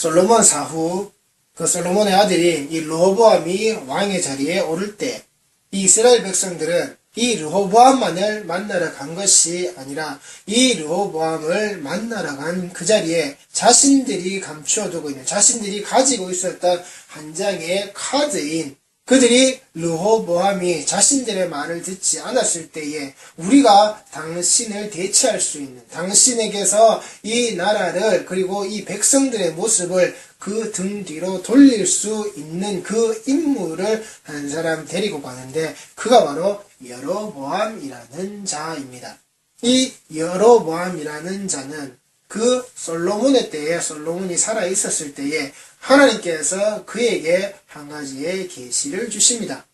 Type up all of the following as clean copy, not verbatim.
솔로몬 사후 그 솔로몬의 아들이 이 르호보암이 왕의 자리에 오를 때 이 이스라엘 백성들은 이 르호보암만을 만나러 간 것이 아니라 이 르호보암을 만나러 간 그 자리에 자신들이 감추어두고 있는, 자신들이 가지고 있었던 한 장의 카드인, 그들이 르호보암이 자신들의 말을 듣지 않았을 때에 우리가 당신을 대체할 수 있는, 당신에게서 이 나라를 그리고 이 백성들의 모습을 그 등 뒤로 돌릴 수 있는 그 인물을 한 사람 데리고 가는데 그가 바로 여로보암이라는 자입니다. 이 여로보암이라는 자는 그 솔로몬의 때에, 솔로몬이 살아 있었을 때에 하나님께서 그에게 한 가지의 계시를 주십니다.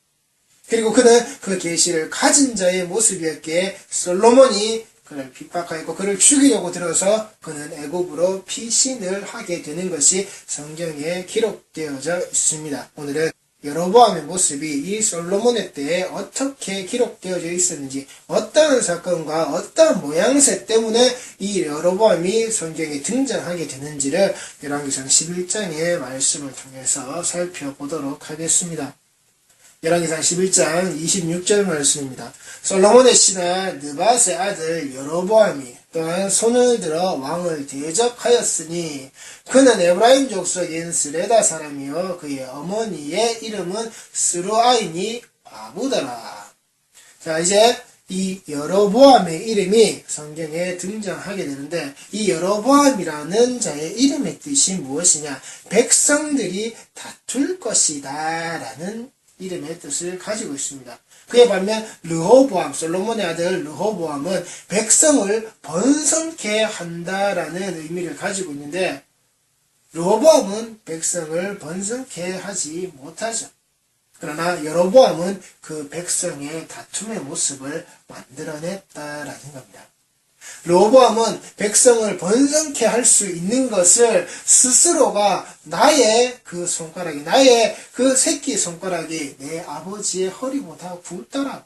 그리고 그는 그 계시를 가진 자의 모습이었기에 솔로몬이 그를 핍박하였고 그를 죽이려고 들어서 그는 애굽으로 피신을 하게 되는 것이 성경에 기록되어져 있습니다. 오늘은 여로보암의 모습이 이 솔로몬의 때에 어떻게 기록되어져 있었는지, 어떠한 사건과 어떠한 모양새 때문에 이 여로보암이 성경에 등장하게 되는지를 열왕기상 11장의 말씀을 통해서 살펴보도록 하겠습니다. 열왕기상 11장 26절 말씀입니다. 솔로몬의 신하 느밧의 아들 여로보암이 또한 손을 들어 왕을 대적하였으니 그는 에브라임 족속인 스레다 사람이요 그의 어머니의 이름은 스루아이니 바부더라. 자, 이제 이 여로보암의 이름이 성경에 등장하게 되는데 이 여로보암이라는 자의 이름의 뜻이 무엇이냐? 백성들이 다툴 것이다 라는 이름의 뜻을 가지고 있습니다. 그에 반면 르호보암, 솔로몬의 아들 르호보암은 백성을 번성케 한다라는 의미를 가지고 있는데 르호보암은 백성을 번성케 하지 못하죠. 그러나 여로보암은 그 백성의 다툼의 모습을 만들어냈다라는 겁니다. 르호보암은 백성을 번성케 할 수 있는 것을 스스로가 나의 그 손가락이, 나의 그 새끼 손가락이 내 아버지의 허리보다 굵더라고.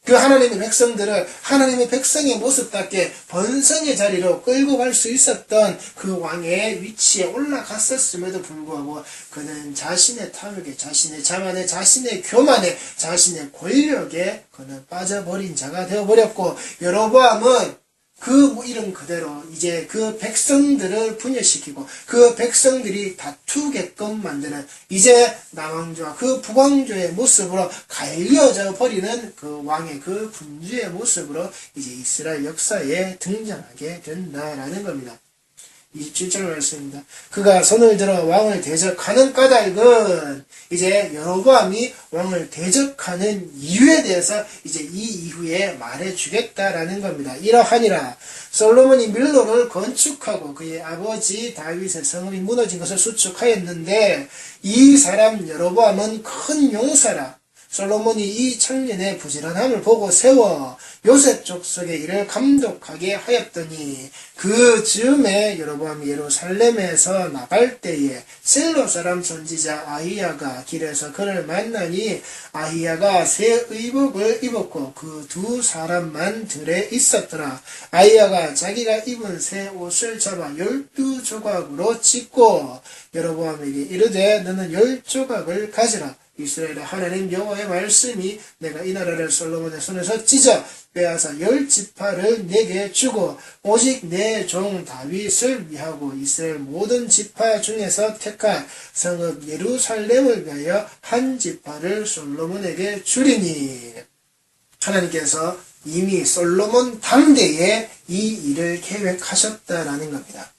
그 하나님의 백성들을 하나님의 백성의 모습답게 번성의 자리로 끌고 갈 수 있었던 그 왕의 위치에 올라갔었음에도 불구하고 그는 자신의 탐욕에, 자신의 자만에, 자신의 교만에, 자신의 권력에 그는 빠져버린 자가 되어버렸고 여로보암은 그 이름 그대로 이제 그 백성들을 분열시키고 그 백성들이 다투게끔 만드는 이제 남왕조와 그 북왕조의 모습으로 갈려져 버리는 그 왕의 그 군주의 모습으로 이제 이스라엘 역사에 등장하게 된다라는 겁니다. 27절 말씀입니다. 그가 손을 들어 왕을 대적하는 까닭은 이제 여로보암이 왕을 대적하는 이유에 대해서 이제 이 이후에 말해주겠다라는 겁니다. 이러하니라 솔로몬이 밀로를 건축하고 그의 아버지 다윗의 성읍이 무너진 것을 수축하였는데 이 사람 여로보암은 큰 용사라. 솔로몬이 이 청년의 부지런함을 보고 세워 요셉 족속의 일을 감독하게 하였더니 그 즈음에 여로보암이 예루살렘에서 나갈 때에 실로 사람 선지자 아히야가 길에서 그를 만나니 아히야가 새 의복을 입었고 그 두 사람만 들에 있었더라. 아히야가 자기가 입은 새 옷을 잡아 12조각으로 찢고 여로보암에게 이르되 너는 10조각을 가지라. 이스라엘의 하나님 여호와의 말씀이 내가 이 나라를 솔로몬의 손에서 찢어 빼앗아 10지파를 내게 주고 오직 내 종 다윗을 위하고 이스라엘 모든 지파 중에서 택한 성읍 예루살렘을 위하여 한 지파를 솔로몬에게 주리니 하나님께서 이미 솔로몬 당대에 이 일을 계획하셨다라는 겁니다.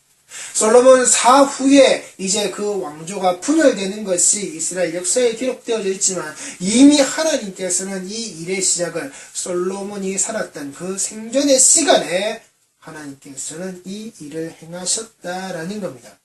솔로몬 사후에 이제 그 왕조가 분열되는 것이 이스라엘 역사에 기록되어져 있지만 이미 하나님께서는 이 일의 시작을 솔로몬이 살았던 그 생전의 시간에 하나님께서는 이 일을 행하셨다라는 겁니다.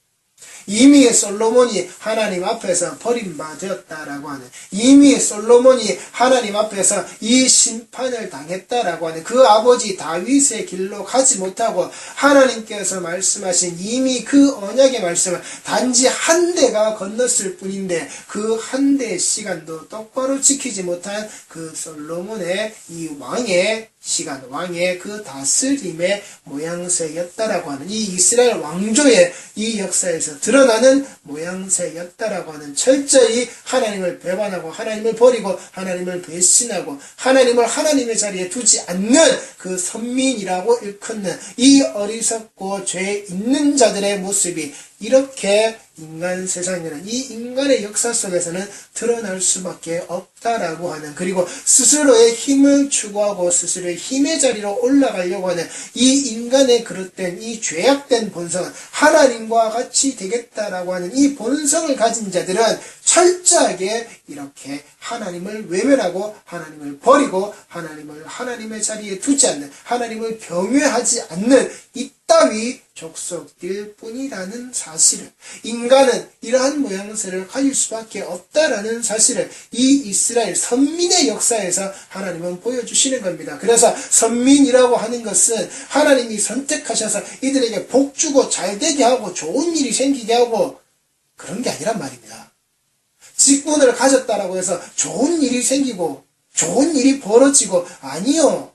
이미 솔로몬이 하나님 앞에서 버림받았다라고 하는, 이미 솔로몬이 하나님 앞에서 이 심판을 당했다라고 하는 그 아버지 다윗의 길로 가지 못하고 하나님께서 말씀하신 이미 그 언약의 말씀을 단지 한 대가 건넜을 뿐인데 그 한 대의 시간도 똑바로 지키지 못한 그 솔로몬의 이 왕의 시간, 왕의 그 다스림의 모양새였다라고 하는 이 이스라엘 왕조의 이 역사에서 드러나는 모양새였다라고 하는 철저히 하나님을 배반하고 하나님을 버리고 하나님을 배신하고 하나님을 하나님의 자리에 두지 않는 그 선민이라고 일컫는 이 어리석고 죄 있는 자들의 모습이 이렇게 인간 세상이라는 이 인간의 역사 속에서는 드러날 수밖에 없다라고 하는, 그리고 스스로의 힘을 추구하고 스스로의 힘의 자리로 올라가려고 하는 이 인간의 그릇된 이 죄악된 본성은 하나님과 같이 되겠다라고 하는 이 본성을 가진 자들은 철저하게 이렇게 하나님을 외면하고 하나님을 버리고 하나님을 하나님의 자리에 두지 않는, 하나님을 경외하지 않는 이따위 족속일 뿐이라는 사실을, 인간은 이러한 모양새를 가질 수밖에 없다라는 사실을 이 이스라엘 선민의 역사에서 하나님은 보여주시는 겁니다. 그래서 선민이라고 하는 것은 하나님이 선택하셔서 이들에게 복 주고 잘되게 하고 좋은 일이 생기게 하고 그런 게 아니란 말입니다. 직분을 가졌다라고 해서 좋은 일이 생기고 좋은 일이 벌어지고, 아니요.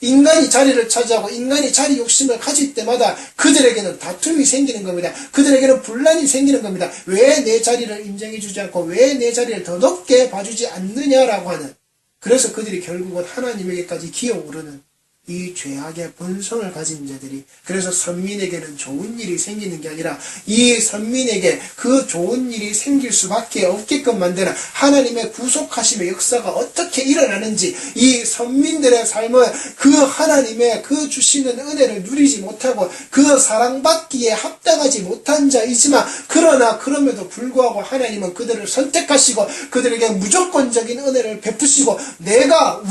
인간이 자리를 차지하고 인간이 자리 욕심을 가질 때마다 그들에게는 다툼이 생기는 겁니다. 그들에게는 분란이 생기는 겁니다. 왜 내 자리를 인정해주지 않고 왜 내 자리를 더 높게 봐주지 않느냐라고 하는, 그래서 그들이 결국은 하나님에게까지 기어오르는 이 죄악의 본성을 가진 자들이, 그래서 선민에게는 좋은 일이 생기는 게 아니라 이 선민에게 그 좋은 일이 생길 수밖에 없게끔 만드는 하나님의 구속하심의 역사가 어떻게 일어나는지, 이 선민들의 삶은 그 하나님의 그 주시는 은혜를 누리지 못하고 그 사랑받기에 합당하지 못한 자이지만, 그러나 그럼에도 불구하고 하나님은 그들을 선택하시고 그들에게 무조건적인 은혜를 베푸시고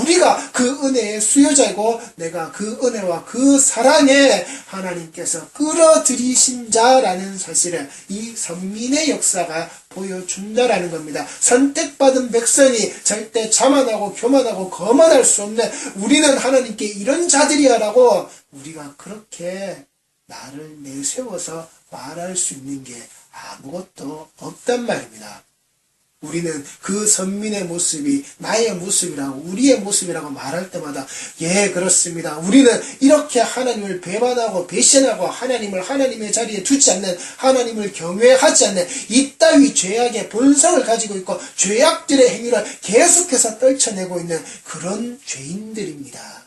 우리가 그 은혜의 수요자이고 내가 그 은혜와 그 사랑에 하나님께서 끌어들이신 자라는 사실을 이 선민의 역사가 보여준다라는 겁니다. 선택받은 백성이 절대 자만하고 교만하고 거만할 수 없는, 우리는 하나님께 이런 자들이야라고 우리가 그렇게 나를 내세워서 말할 수 있는 게 아무것도 없단 말입니다. 우리는 그 선민의 모습이 나의 모습이라고, 우리의 모습이라고 말할 때마다 그렇습니다. 우리는 이렇게 하나님을 배반하고 배신하고 하나님을 하나님의 자리에 두지 않는, 하나님을 경외하지 않는 이따위 죄악의 본성을 가지고 있고 죄악들의 행위를 계속해서 떨쳐내고 있는 그런 죄인들입니다.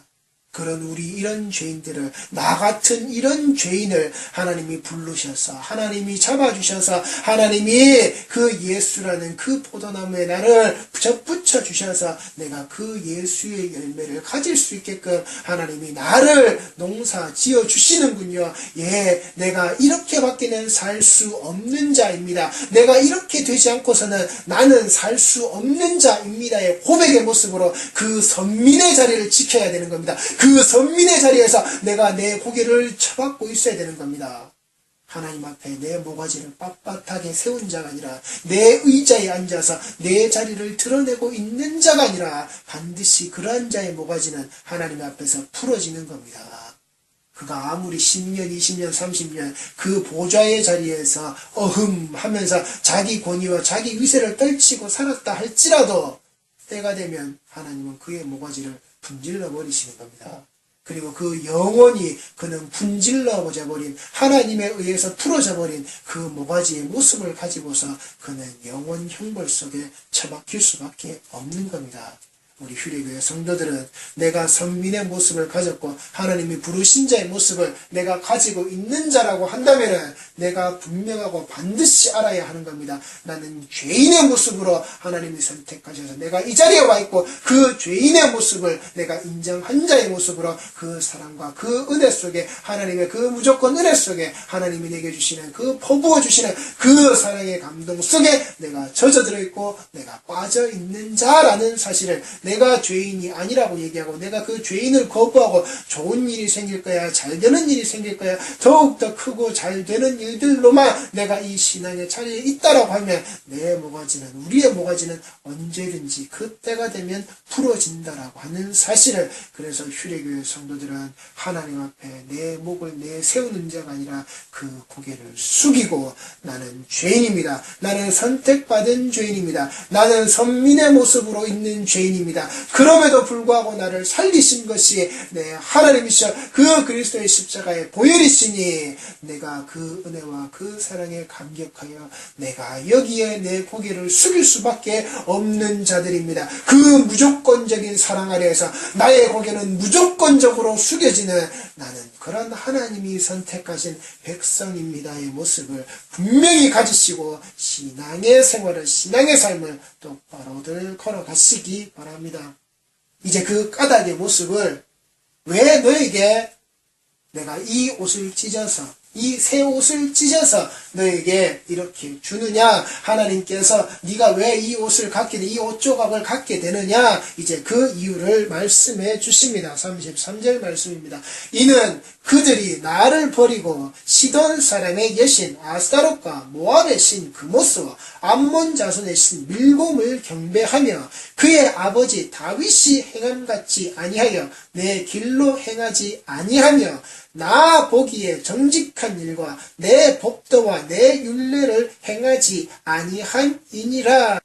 그런 우리 이런 죄인들을, 나 같은 이런 죄인을 하나님이 부르셔서 하나님이 잡아주셔서 하나님이 그 예수라는 그 포도나무에 나를 붙여 주셔서 내가 그 예수의 열매를 가질 수 있게끔 하나님이 나를 농사 지어 주시는군요. 내가 이렇게밖에는 살 수 없는 자입니다. 내가 이렇게 되지 않고서는 나는 살 수 없는 자입니다의 고백의 모습으로 그 선민의 자리를 지켜야 되는 겁니다. 그 선민의 자리에서 내가 내 고개를 쳐박고 있어야 되는 겁니다. 하나님 앞에 내 모가지를 빳빳하게 세운 자가 아니라, 내 의자에 앉아서 내 자리를 드러내고 있는 자가 아니라, 반드시 그러한 자의 모가지는 하나님 앞에서 풀어지는 겁니다. 그가 아무리 10년, 20년, 30년 그 보좌의 자리에서 하면서 자기 권위와 자기 위세를 떨치고 살았다 할지라도 때가 되면 하나님은 그의 모가지를 분질러 버리시는 겁니다. 그리고 그 영원히 그는 분질러져 버린, 하나님에 의해서 풀어져 버린 그 모가지의 모습을 가지고서 그는 영원 형벌 속에 처박힐 수밖에 없는 겁니다. 우리 휴례교회 성도들은 내가 선민의 모습을 가졌고 하나님이 부르신 자의 모습을 내가 가지고 있는 자라고 한다면 내가 분명하고 반드시 알아야 하는 겁니다. 나는 죄인의 모습으로 하나님이 선택하셔서 내가 이 자리에 와 있고, 그 죄인의 모습을 내가 인정한 자의 모습으로 그 사랑과 그 은혜 속에, 하나님의 그 무조건 은혜 속에 하나님이 내게 주시는 그 퍼부어 주시는 그 사랑의 감동 속에 내가 젖어들어 있고 내가 빠져 있는 자라는 사실을, 내가 죄인이 아니라고 얘기하고 내가 그 죄인을 거부하고 좋은 일이 생길 거야, 잘 되는 일이 생길 거야, 더욱더 크고 잘 되는 일들로만 내가 이 신앙의 자리에 있다라고 하면 내 모가지는, 우리의 모가지는 언제든지 그때가 되면 부러진다라고 하는 사실을, 그래서 휴례교회 성도들은 하나님 앞에 내 목을 내세우는 자가 아니라 그 고개를 숙이고, 나는 죄인입니다. 나는 선택받은 죄인입니다. 나는 선민의 모습으로 있는 죄인입니다. 겁니다. 그럼에도 불구하고 나를 살리신 것이 하나님이시여 그 그리스도의 십자가의 보혈이시니 내가 그 은혜와 그 사랑에 감격하여 내가 여기에 내 고개를 숙일 수밖에 없는 자들입니다. 그 무조건적인 사랑 아래에서 나의 고개는 무조건적으로 숙여지는 나는 그런 하나님이 선택하신 백성입니다의 모습을 분명히 가지시고 신앙의 생활을, 신앙의 삶을 똑바로들 걸어가시기 바랍니다. 이제 그 까닭의 모습을 왜 너에게 내가 이 옷을 찢어서, 이 새 옷을 찢어서 너에게 이렇게 주느냐, 하나님께서 네가 왜 이 옷을 갖게 돼, 이 옷 조각을 갖게 되느냐, 이제 그 이유를 말씀해 주십니다. 33절 말씀입니다. 이는 그들이 나를 버리고 시돈 사람의 여신 아스타롯과 모압의 신 그모스와 암몬 자손의 신 밀곰을 경배하며 그의 아버지 다윗이 행함같이 아니하여 내 길로 행하지 아니하며 나 보기에 정직한 일과 내 법도와 내 율례를 행하지 아니함이니라.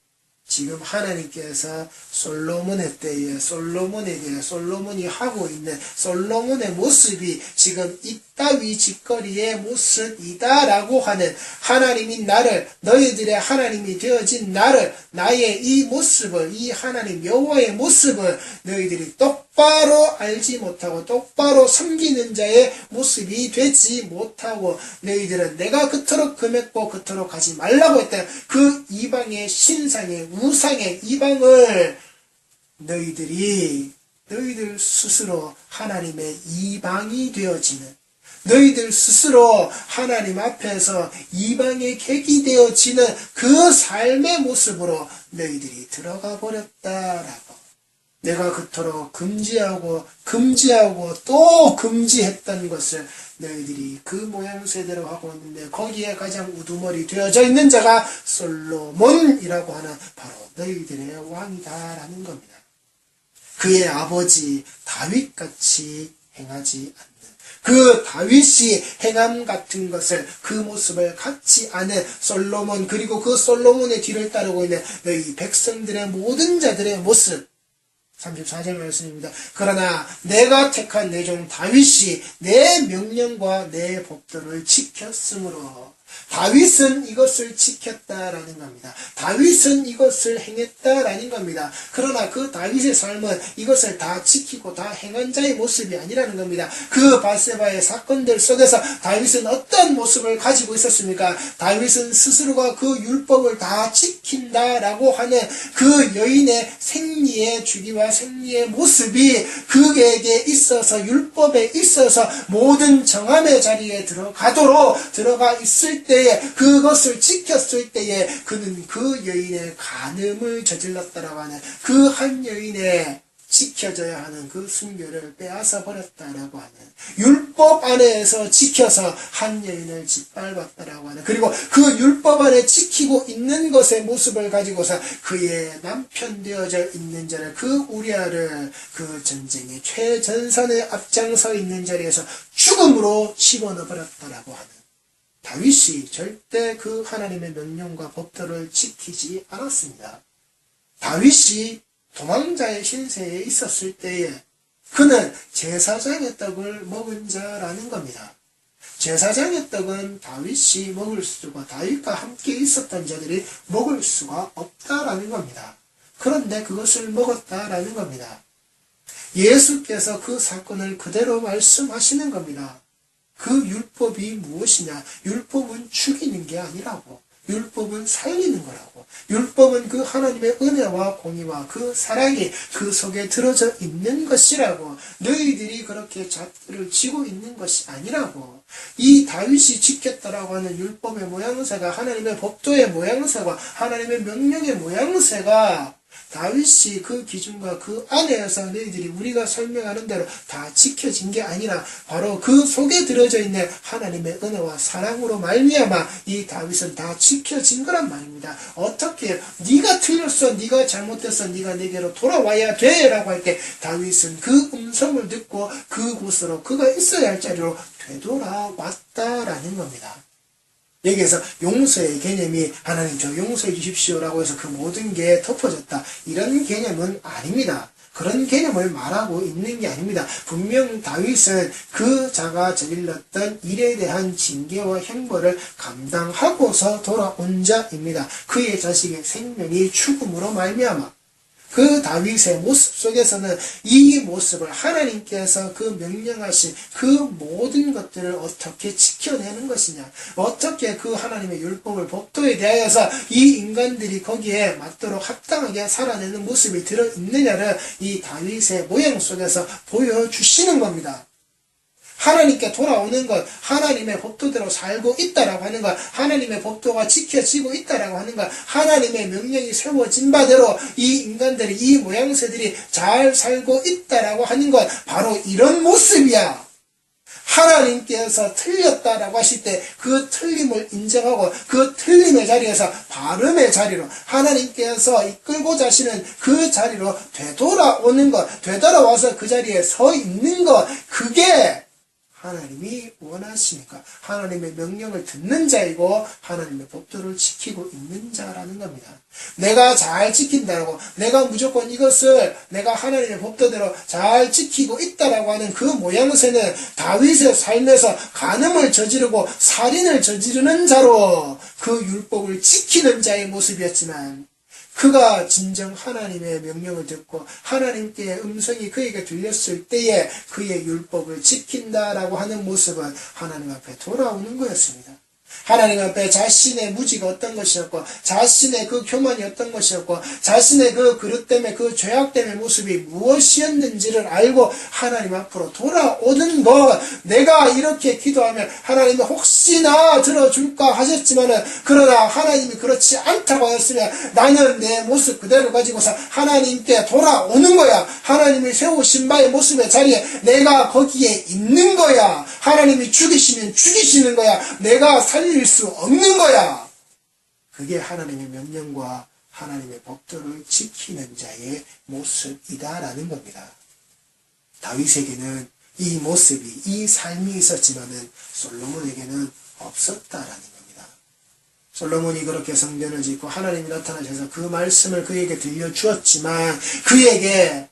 지금 하나님께서 솔로몬의 때에 솔로몬에게 솔로몬이 하고 있는 솔로몬의 모습이 지금 이따위 짓거리의 모습이다라고 하는 하나님이 나를, 너희들의 하나님이 되어진 나를, 나의 이 모습을, 이 하나님 여호와의 모습을 너희들이 똑바로 알지 못하고 똑바로 섬기는 자의 모습이 되지 못하고 너희들은 내가 그토록 금했고 그토록 하지 말라고 했던 그 이방의 신상의 우상의 이방을 너희들 스스로 하나님의 이방이 되어지는, 너희들 스스로 하나님 앞에서 이방의 객이 되어지는 그 삶의 모습으로 너희들이 들어가 버렸다라고. 내가 그토록 금지하고 또 금지했던 것을 너희들이 그 모양새대로 하고 있는데 거기에 가장 우두머리 되어져 있는 자가 솔로몬이라고 하는 바로 너희들의 왕이다라는 겁니다. 그의 아버지 다윗같이 행하지 않는, 그 다윗이 행함 같은 것을, 그 모습을 갖지 않은 솔로몬, 그리고 그 솔로몬의 뒤를 따르고 있는 너희 백성들의 모든 자들의 모습. 34절 말씀입니다. 그러나 내가 택한 내 종 다윗이 내 명령과 내 법도를 지켰으므로, 다윗은 이것을 지켰다라는 겁니다. 다윗은 이것을 행했다라는 겁니다. 그러나 그 다윗의 삶은 이것을 다 지키고 다 행한 자의 모습이 아니라는 겁니다. 그 밧세바의 사건들 속에서 다윗은 어떤 모습을 가지고 있었습니까? 다윗은 스스로가 그 율법을 다 지킨다라고 하는 그 여인의 생리의 주기와 생리의 모습이 그에게 있어서, 율법에 있어서 모든 정함의 자리에 들어가 있을 때에, 그것을 지켰을 때에 그는 그 여인의 간음을 저질렀다라고 하는 그 한 여인의 지켜져야 하는 그 순교를 빼앗아 버렸다라고 하는, 율법 안에서 지켜서 한 여인을 짓밟았다라고 하는, 그리고 그 율법 안에 지키고 있는 것의 모습을 가지고서 그의 남편 되어져 있는 자를, 그 우리아를 그 전쟁의 최전선에 앞장서 있는 자리에서 죽음으로 집어넣어 버렸다라고 하는, 다윗이 절대 그 하나님의 명령과 법도를 지키지 않았습니다. 다윗이 도망자의 신세에 있었을 때에 그는 제사장의 떡을 먹은 자라는 겁니다. 제사장의 떡은 다윗이 먹을 수가, 다윗과 함께 있었던 자들이 먹을 수가 없다라는 겁니다. 그런데 그것을 먹었다라는 겁니다. 예수께서 그 사건을 그대로 말씀하시는 겁니다. 그 율법이 무엇이냐? 율법은 죽이는 게 아니라고. 율법은 살리는 거라고. 율법은 그 하나님의 은혜와 공의와 그 사랑이 그 속에 들어져 있는 것이라고. 너희들이 그렇게 잣들을 지고 있는 것이 아니라고. 이 다윗이 지켰다라고 하는 율법의 모양새가, 하나님의 법도의 모양새가, 하나님의 명령의 모양새가 다윗이 그 기준과 그 안에서 너희들이 우리가 설명하는 대로 다 지켜진 게 아니라 바로 그 속에 들어져 있는 하나님의 은혜와 사랑으로 말미암아 이 다윗은 다 지켜진 거란 말입니다. 어떻게 네가 틀렸어, 네가 잘못했어, 네가 내게로 돌아와야 돼 라고 할 때 다윗은 그 음성을 듣고 그곳으로, 그가 있어야 할 자리로 되돌아왔다라는 겁니다. 여기에서 용서의 개념이 하나님 저 용서해 주십시오라고 해서 그 모든 게 덮어졌다. 이런 개념은 아닙니다. 그런 개념을 말하고 있는 게 아닙니다. 분명 다윗은 그 자가 저질렀던 일에 대한 징계와 형벌을 감당하고서 돌아온 자입니다. 그의 자식의 생명이 죽음으로 말미암아 그 다윗의 모습 속에서는 이 모습을 하나님께서 그 명령하신 그 모든 것들을 어떻게 지켜내는 것이냐, 어떻게 그 하나님의 율법을 법도에 대하여서 이 인간들이 거기에 맞도록 합당하게 살아내는 모습이 들어있느냐를 이 다윗의 모양 속에서 보여주시는 겁니다. 하나님께 돌아오는 것, 하나님의 법도대로 살고 있다라고 하는 것, 하나님의 법도가 지켜지고 있다라고 하는 것, 하나님의 명령이 세워진 바대로 이 인간들이, 이 모양새들이 잘 살고 있다라고 하는 것, 바로 이런 모습이야. 하나님께서 틀렸다라고 하실 때 그 틀림을 인정하고 그 틀림의 자리에서 바름의 자리로 하나님께서 이끌고자 하시는 그 자리로 되돌아오는 것, 되돌아와서 그 자리에 서 있는 것, 그게 하나님이 원하시니까 하나님의 명령을 듣는 자이고 하나님의 법도를 지키고 있는 자라는 겁니다. 내가 잘 지킨다라고, 내가 무조건 이것을 내가 하나님의 법도대로 잘 지키고 있다라고 하는 그 모양새는 다윗의 삶에서 간음을 저지르고 살인을 저지르는 자로 그 율법을 지키는 자의 모습이었지만, 그가 진정 하나님의 명령을 듣고 하나님께 음성이 그에게 들렸을 때에 그의 율법을 지킨다라고 하는 모습은 하나님 앞에 돌아오는 거였습니다. 하나님 앞에 자신의 무지가 어떤 것이었고, 자신의 그 교만이 어떤 것이었고, 자신의 그 그릇 때문에, 그 죄악 때문에 모습이 무엇이었는지를 알고 하나님 앞으로 돌아오는 것, 내가 이렇게 기도하면 하나님이 혹시나 들어줄까 하셨지만은, 그러나 하나님이 그렇지 않다고 하였으면 나는 내 모습 그대로 가지고서 하나님께 돌아오는 거야. 하나님이 세우신 바의 모습의 자리에 내가 거기에 있는 거야. 하나님이 죽이시면 죽이시는 거야. 내가 살릴 수 없는 거야. 그게 하나님의 명령과 하나님의 법도를 지키는 자의 모습이다라는 겁니다. 다윗에게는 이 모습이, 이 삶이 있었지만은 솔로몬에게는 없었다라는 겁니다. 솔로몬이 그렇게 성전을 짓고 하나님이 나타나셔서 그 말씀을 그에게 들려주었지만, 그에게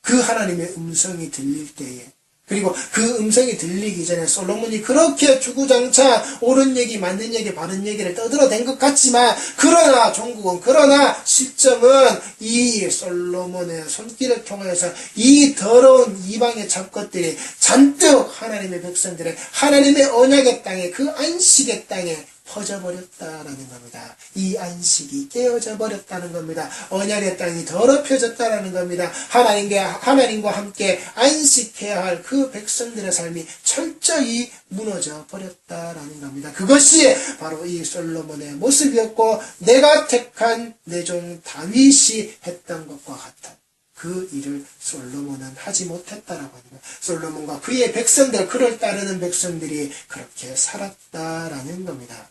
그 하나님의 음성이 들릴 때에, 그리고 그 음성이 들리기 전에 솔로몬이 그렇게 주구장창 옳은 얘기, 맞는 얘기, 바른 얘기를 떠들어댄 것 같지만, 그러나 실정은 이 솔로몬의 손길을 통해서 이 더러운 이방의 잡것들이 잔뜩 하나님의 백성들의 하나님의 언약의 땅에, 그 안식의 땅에 퍼져버렸다라는 겁니다. 이 안식이 깨어져 버렸다는 겁니다. 언약의 땅이 더럽혀졌다라는 겁니다. 하나님과 함께 안식해야 할 그 백성들의 삶이 철저히 무너져 버렸다라는 겁니다. 그것이 바로 이 솔로몬의 모습이었고, 내가 택한 내 종 다윗이 했던 것과 같은 그 일을 솔로몬은 하지 못했다라고 하는 거예요. 솔로몬과 그의 백성들, 그를 따르는 백성들이 그렇게 살았다라는 겁니다.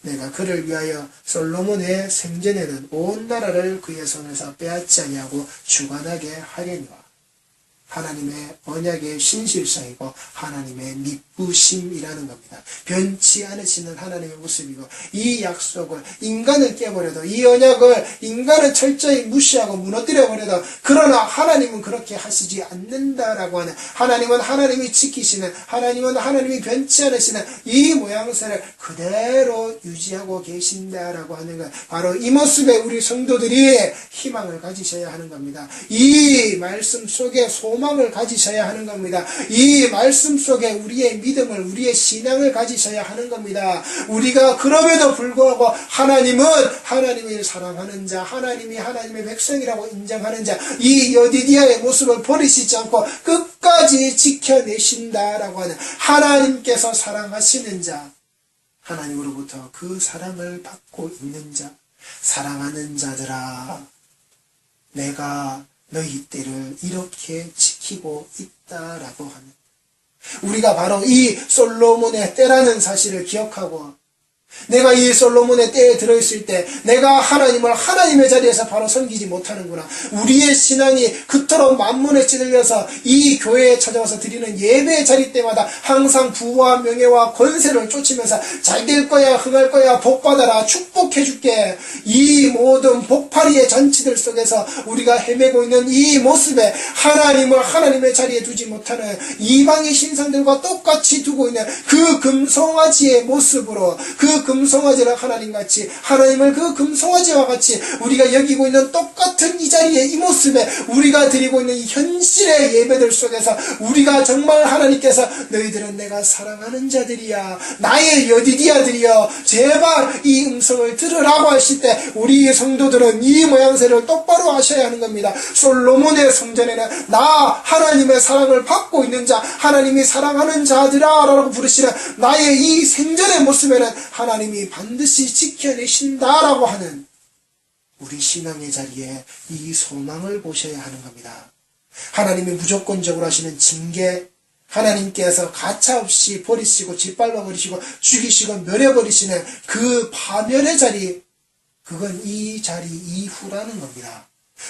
내가 그를 위하여 솔로몬의 생전에는 온 나라를 그의 손에서 빼앗지 아니하고 주관하게 하려니와. 하나님의 언약의 신실성이고 하나님의 미쁘심이라는 겁니다. 변치 않으시는 하나님의 모습이고, 이 약속을 인간은 깨버려도, 이 언약을 인간은 철저히 무시하고 무너뜨려버려도, 그러나 하나님은 그렇게 하시지 않는다라고 하는, 하나님은 하나님이 지키시는, 하나님은 하나님이 변치 않으시는 이 모양새를 그대로 유지하고 계신다라고 하는 것, 바로 이 모습에 우리 성도들이 희망을 가지셔야 하는 겁니다. 이 말씀 속에 소망을 가지셔야 하는 겁니다. 이 말씀 속에 우리의 믿음을, 우리의 신앙을 가지셔야 하는 겁니다. 우리가 그럼에도 불구하고 하나님을 사랑하는 자, 하나님이 하나님의 백성이라고 인정하는 자, 이 여디디아의 모습을 버리시지 않고 끝까지 지켜내신다라고 하는, 하나님께서 사랑하시는 자, 하나님으로부터 그 사랑을 받고 있는 자, 사랑하는 자들아, 내가 너희 때를 이렇게 지키고 있다라고 하는, 우리가 바로 이 솔로몬의 때라는 사실을 기억하고, 내가 이 솔로몬의 때에 들어있을 때 내가 하나님을 하나님의 자리에서 바로 섬기지 못하는구나. 우리의 신앙이 그토록 만문에 찌들려서 이 교회에 찾아와서 드리는 예배의 자리 때마다 항상 부와 명예와 권세를 쫓으면서 잘 될 거야, 흥할 거야, 복 받아라, 축복해 줄게. 이 모든 복파리의 잔치들 속에서 우리가 헤매고 있는 이 모습에 하나님을 하나님의 자리에 두지 못하는 이방의 신상들과 똑같이 두고 있는 그 금송아지의 모습으로, 그 금송아지를 하나님같이, 하나님을 그 금송아지와 같이 우리가 여기고 있는 똑같은 이 자리에, 이 모습에 우리가 드리고 있는 이 현실의 예배들 속에서 우리가 정말 하나님께서 너희들은 내가 사랑하는 자들이야, 나의 여디디아들이여, 제발 이 음성을 들으라고 하실 때 우리 성도들은 이 모양새를 똑바로 하셔야 하는 겁니다. 솔로몬의 성전에는 나 하나님의 사랑을 받고 있는 자, 하나님이 사랑하는 자들아 라고 부르시는 나의 이 생전의 모습에는 하나님이 반드시 지켜내신다라고 하는 우리 신앙의 자리에 이 소망을 보셔야 하는 겁니다. 하나님이 무조건적으로 하시는 징계, 하나님께서 가차없이 버리시고 짓밟아 버리시고 죽이시고 멸해버리시는 그 파멸의 자리, 그건 이 자리 이후라는 겁니다.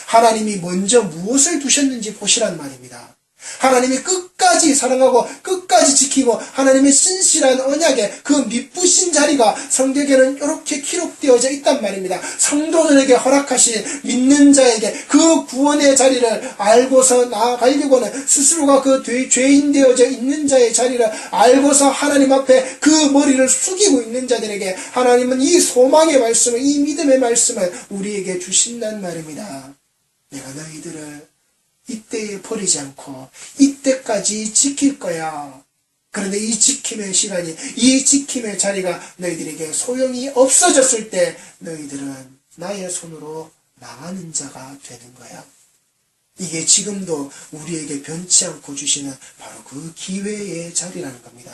하나님이 먼저 무엇을 두셨는지 보시란 말입니다. 하나님이 끝까지 사랑하고 끝까지 지키고 하나님의 신실한 언약의 그 미쁘신 자리가 성경에는 이렇게 기록되어져 있단 말입니다. 성도들에게 허락하신 믿는 자에게 그 구원의 자리를 알고서 나아가려고는 스스로가 그 죄인 되어져 있는 자의 자리를 알고서 하나님 앞에 그 머리를 숙이고 있는 자들에게 하나님은 이 소망의 말씀을, 이 믿음의 말씀을 우리에게 주신단 말입니다. 내가 너희들을 이때에 버리지 않고 이때까지 지킬 거야. 그런데 이 지킴의 시간이, 이 지킴의 자리가 너희들에게 소용이 없어졌을 때 너희들은 나의 손으로 망하는 자가 되는 거야. 이게 지금도 우리에게 변치 않고 주시는 바로 그 기회의 자리라는 겁니다.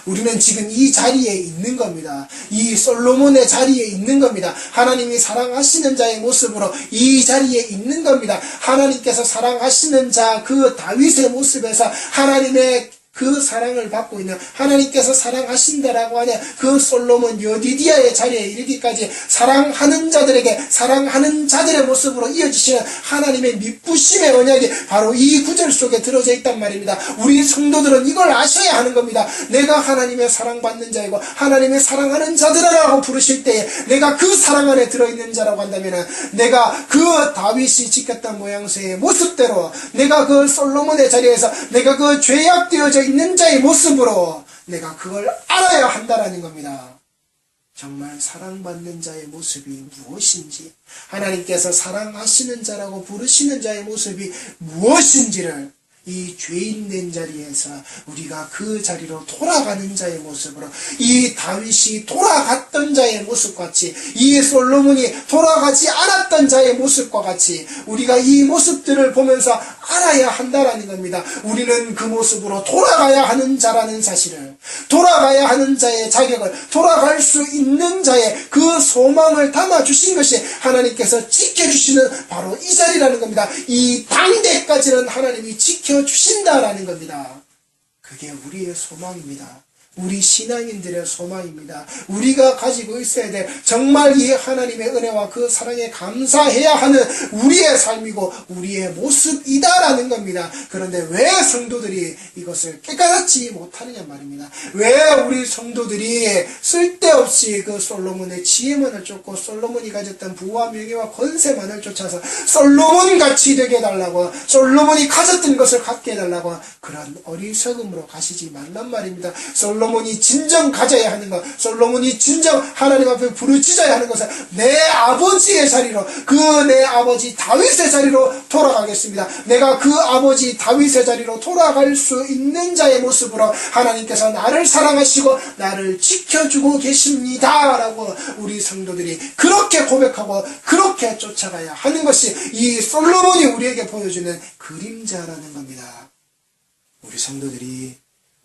우리는 지금 이 자리에 있는 겁니다. 이 솔로몬의 자리에 있는 겁니다. 하나님이 사랑하시는 자의 모습으로 이 자리에 있는 겁니다. 하나님께서 사랑하시는 자, 그 다윗의 모습에서 하나님의 그 사랑을 받고 있는, 하나님께서 사랑하신다라고 하는 그 솔로몬 여디디아의 자리에 이르기까지 사랑하는 자들에게 사랑하는 자들의 모습으로 이어지시는 하나님의 미쁘심의 언약이 바로 이 구절 속에 들어져 있단 말입니다. 우리 성도들은 이걸 아셔야 하는 겁니다. 내가 하나님의 사랑받는 자이고 하나님의 사랑하는 자들이라고 부르실 때에 내가 그 사랑 안에 들어있는 자라고 한다면 내가 그 다윗이 지켰던 모양새의 모습대로, 내가 그 솔로몬의 자리에서 내가 그 죄악되어져 있는 자의 모습으로 내가 그걸 알아야 한다라는 겁니다. 정말 사랑받는 자의 모습이 무엇인지, 하나님께서 사랑하시는 자라고 부르시는 자의 모습이 무엇인지를 이 죄인 된 자리에서 우리가 그 자리로 돌아가는 자의 모습으로, 이 다윗이 돌아갔던 자의 모습같이, 이 솔로몬이 돌아가지 않았던 자의 모습과 같이 우리가 이 모습들을 보면서 알아야 한다라는 겁니다. 우리는 그 모습으로 돌아가야 하는 자라는 사실을, 돌아가야 하는 자의 자격을, 돌아갈 수 있는 자의 그 소망을 담아주신 것이 하나님께서 지켜주시는 바로 이 자리라는 겁니다. 이 당대까지는 하나님이 지켜주신다라는 겁니다. 그게 우리의 소망입니다. 우리 신앙인들의 소망입니다. 우리가 가지고 있어야 될 정말 이 하나님의 은혜와 그 사랑에 감사해야 하는 우리의 삶이고 우리의 모습이다라는 겁니다. 그런데 왜 성도들이 이것을 깨닫지 못하느냐 말입니다. 왜 우리 성도들이 쓸데없이 그 솔로몬의 지혜만을 쫓고 솔로몬이 가졌던 부와 명예와 권세만을 쫓아서 솔로몬같이 되게 해달라고, 솔로몬이 가졌던 것을 갖게 해달라고 그런 어리석음으로 가시지 말란 말입니다. 솔로몬이 진정 가져야 하는 것, 솔로몬이 진정 하나님 앞에 부르짖어야 하는 것은 내 아버지의 자리로, 그 내 아버지 다윗의 자리로 돌아가겠습니다. 내가 그 아버지 다윗의 자리로 돌아갈 수 있는 자의 모습으로 하나님께서 나를 사랑하시고 나를 지켜주고 계십니다 라고 우리 성도들이 그렇게 고백하고 그렇게 쫓아가야 하는 것이 이 솔로몬이 우리에게 보여주는 그림자라는 겁니다. 우리 성도들이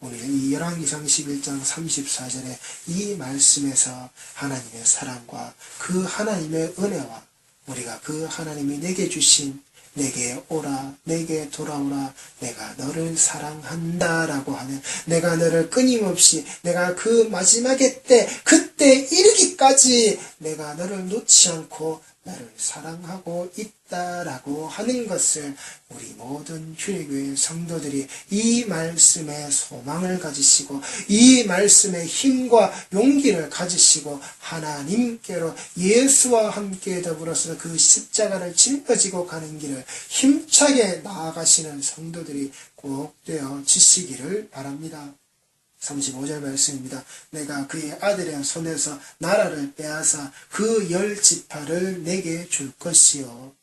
오늘 이 열왕기상 11장 34절에 이 말씀에서 하나님의 사랑과 그 하나님의 은혜와 우리가 그 하나님이 내게 주신 내게 오라, 내게 돌아오라, 내가 너를 사랑한다라고 하는, 내가 너를 끊임없이 내가 그 마지막의 때, 그때 이르기까지 내가 너를 놓지 않고 나를 사랑하고 있다라고 하는 것을 우리 모든 휴일교회 성도들이 이 말씀에 소망을 가지시고 이 말씀에 힘과 용기를 가지시고 하나님께로 예수와 함께 더불어서 그 십자가를 짊어지고 가는 길을 힘차게 나아가시는 성도들이 꼭 되어지시기를 바랍니다. 35절 말씀입니다. 내가 그의 아들의 손에서 나라를 빼앗아 그 10지파를 내게 줄 것이요.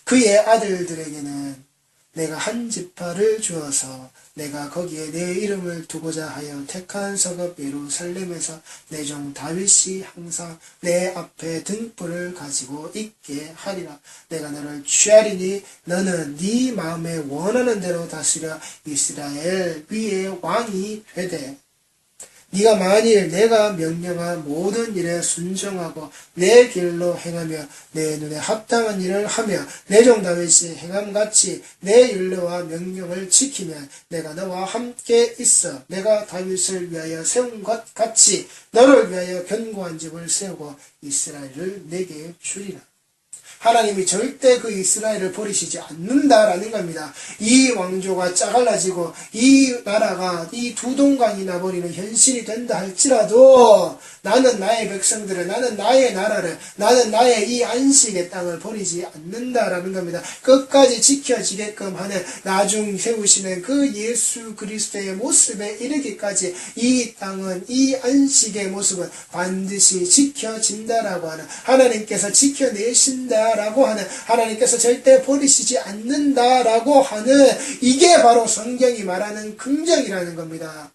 그의 아들들에게는 내가 한 지파를 주어서 내가 거기에 내 이름을 두고자 하여 택한 성읍 예루살렘에서 내 종 다윗이 항상 내 앞에 등불을 가지고 있게 하리라. 내가 너를 취하리니 너는 네 마음에 원하는 대로 다스려 이스라엘 위에 왕이 되되 네가 만일 내가 명령한 모든 일에 순종하고 내 길로 행하며 내 눈에 합당한 일을 하며 내 종 다윗이 행함같이 내 율례와 명령을 지키면 내가 너와 함께 있어 내가 다윗을 위하여 세운 것 같이 너를 위하여 견고한 집을 세우고 이스라엘을 내게 주리라. 하나님이 절대 그 이스라엘을 버리시지 않는다라는 겁니다. 이 왕조가 짜갈라지고 이 나라가 이 두 동강이 나버리는 현실이 된다 할지라도 나는 나의 백성들을, 나는 나의 나라를, 나는 나의 이 안식의 땅을 버리지 않는다라는 겁니다. 끝까지 지켜지게끔 하는 나중 세우시는 그 예수 그리스도의 모습에 이르기까지 이 땅은, 이 안식의 모습은 반드시 지켜진다라고 하는, 하나님께서 지켜내신다라고 하는, 하나님께서 절대 버리시지 않는다라고 하는, 이게 바로 성경이 말하는 긍정이라는 겁니다.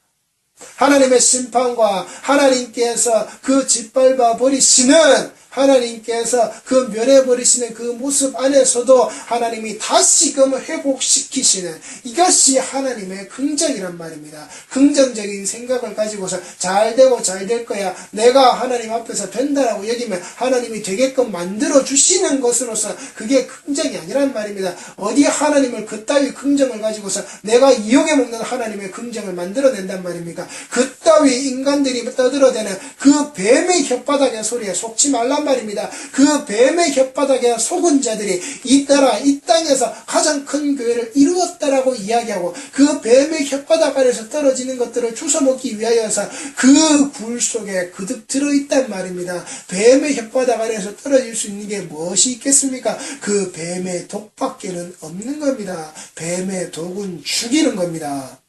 하나님의 심판과 하나님께서 그 짓밟아 버리시는, 하나님께서 그 멸해버리시는 그 모습 안에서도 하나님이 다시금 회복시키시는, 이것이 하나님의 긍정이란 말입니다. 긍정적인 생각을 가지고서 잘 되고 잘 될 거야, 내가 하나님 앞에서 된다라고 여기면 하나님이 되게끔 만들어주시는 것으로서 그게 긍정이 아니란 말입니다. 어디 하나님을 그따위 긍정을 가지고서 내가 이용해먹는 하나님의 긍정을 만들어낸단 말입니까? 그따위 인간들이 떠들어대는 그 뱀의 혓바닥의 소리에 속지 말란 말입니다. 그 뱀의 혓바닥에 속은 자들이 이 나라, 이 땅에서 가장 큰 교회를 이루었다라고 이야기하고 그 뱀의 혓바닥 아래서 떨어지는 것들을 주워먹기 위하여서 그 굴 속에 그득 들어있단 말입니다. 뱀의 혓바닥 아래서 떨어질 수 있는 게 무엇이 있겠습니까? 그 뱀의 독밖에는 없는 겁니다. 뱀의 독은 죽이는 겁니다.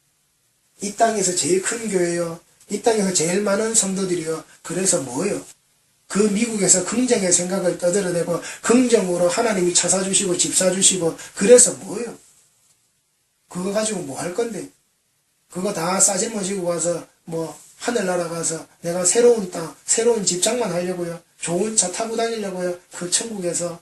이 땅에서 제일 큰 교회요, 이 땅에서 제일 많은 성도들이요, 그래서 뭐예요? 그 미국에서 긍정의 생각을 떠들어대고 긍정으로 하나님이 차 사주시고 집 사주시고, 그래서 뭐예요? 그거 가지고 뭐 할 건데? 그거 다 싸질머지고 가서 뭐 하늘나라 가서 내가 새로운 땅, 새로운 집장만 하려고요? 좋은 차 타고 다니려고요? 그 천국에서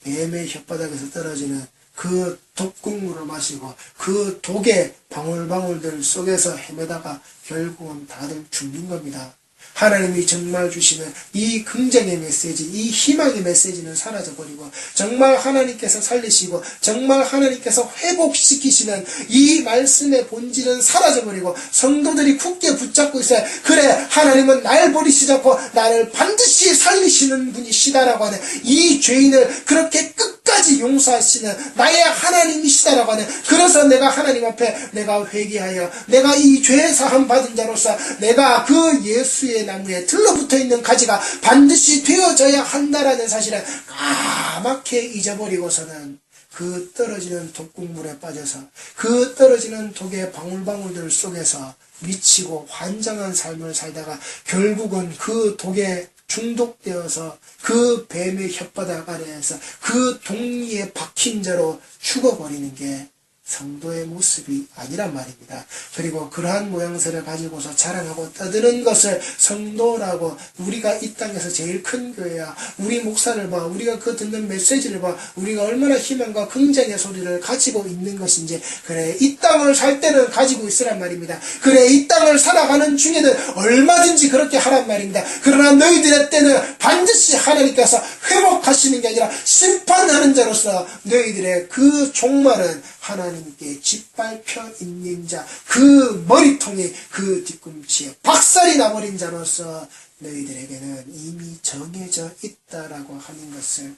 뱀의 혓바닥에서 떨어지는 그 독국물을 마시고 그 독의 방울방울들 속에서 헤매다가 결국은 다들 죽는 겁니다. 하나님이 정말 주시는 이 긍정의 메시지, 이 희망의 메시지는 사라져버리고 정말 하나님께서 살리시고 정말 하나님께서 회복시키시는 이 말씀의 본질은 사라져버리고 성도들이 굳게 붙잡고 있어요. 그래, 하나님은 날 버리시지 않고 나를 반드시 살리시는 분이시다라고 하는, 이 죄인을 그렇게 끝까지 용서하시는 나의 하나님이시다라고 하는, 그래서 내가 하나님 앞에 내가 회개하여 내가 이 죄 사함 받은 자로서 내가 그 예수의 나무에 들러붙어 있는 가지가 반드시 되어져야 한다라는 사실을 까맣게 잊어버리고서는 그 떨어지는 독국물에 빠져서 그 떨어지는 독의 방울방울들 속에서 미치고 환장한 삶을 살다가 결국은 그 독에 중독되어서 그 뱀의 혓바닥 아래에서 그 독리에 박힌 자로 죽어버리는 게 성도의 모습이 아니란 말입니다. 그리고 그러한 모양새를 가지고서 자랑하고 떠드는 것을 성도라고, 우리가 이 땅에서 제일 큰 교회야, 우리 목사를 봐, 우리가 그 듣는 메시지를 봐, 우리가 얼마나 희망과 긍정의 소리를 가지고 있는 것인지, 그래 이 땅을 살 때는 가지고 있으란 말입니다. 그래 이 땅을 살아가는 중에는 얼마든지 그렇게 하란 말입니다. 그러나 너희들의 때는 반드시 하나님께서 회복하시는 게 아니라 심판하는 자로서 너희들의 그 종말은 하나님께 짓밟혀 있는 자, 그 머리통이 그 뒤꿈치에 박살이 나버린 자로서 너희들에게는 이미 정해져 있다라고 하는 것을,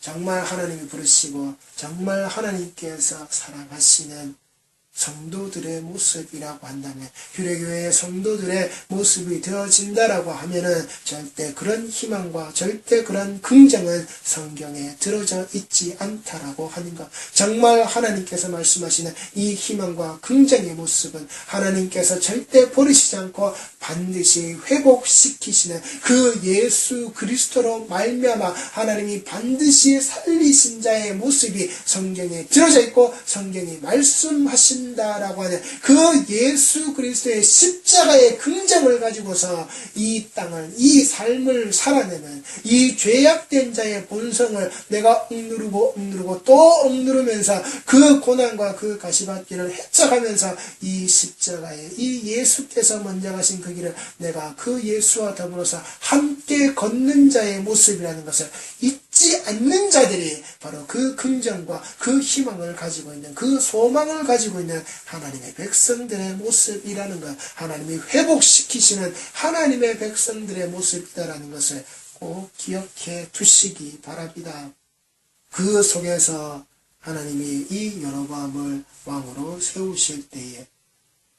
정말 하나님이 부르시고 정말 하나님께서 사랑하시는 성도들의 모습이라고 한다면, 휴례교회의 성도들의 모습이 되어진다라고 하면은 절대 그런 희망과 절대 그런 긍정은 성경에 들어져 있지 않다라고 하는 것. 정말 하나님께서 말씀하시는 이 희망과 긍정의 모습은 하나님께서 절대 버리시지 않고 반드시 회복시키시는 그 예수 그리스도로 말미암아 하나님이 반드시 살리신 자의 모습이 성경에 들어져 있고 성경이 말씀하신 다라고 하는 그 예수 그리스도의 십자가의 긍정을 가지고서 이 땅을, 이 삶을 살아내는 이 죄악된 자의 본성을 내가 억누르고 또 억누르면서 그 고난과 그 가시밭길을 헤쳐가면서 이 십자가에 이 예수께서 먼저 가신 그 길을 내가 그 예수와 더불어서 함께 걷는 자의 모습이라는 것을 잊지 않는 자들이 바로 그 긍정과 그 희망을 가지고 있는, 그 소망을 가지고 있는 하나님의 백성들의 모습이라는 것, 하나님이 회복시키시는 하나님의 백성들의 모습이다라는 것을 꼭 기억해 두시기 바랍니다. 그 속에서 하나님이 이 여로보암을 왕으로 세우실 때에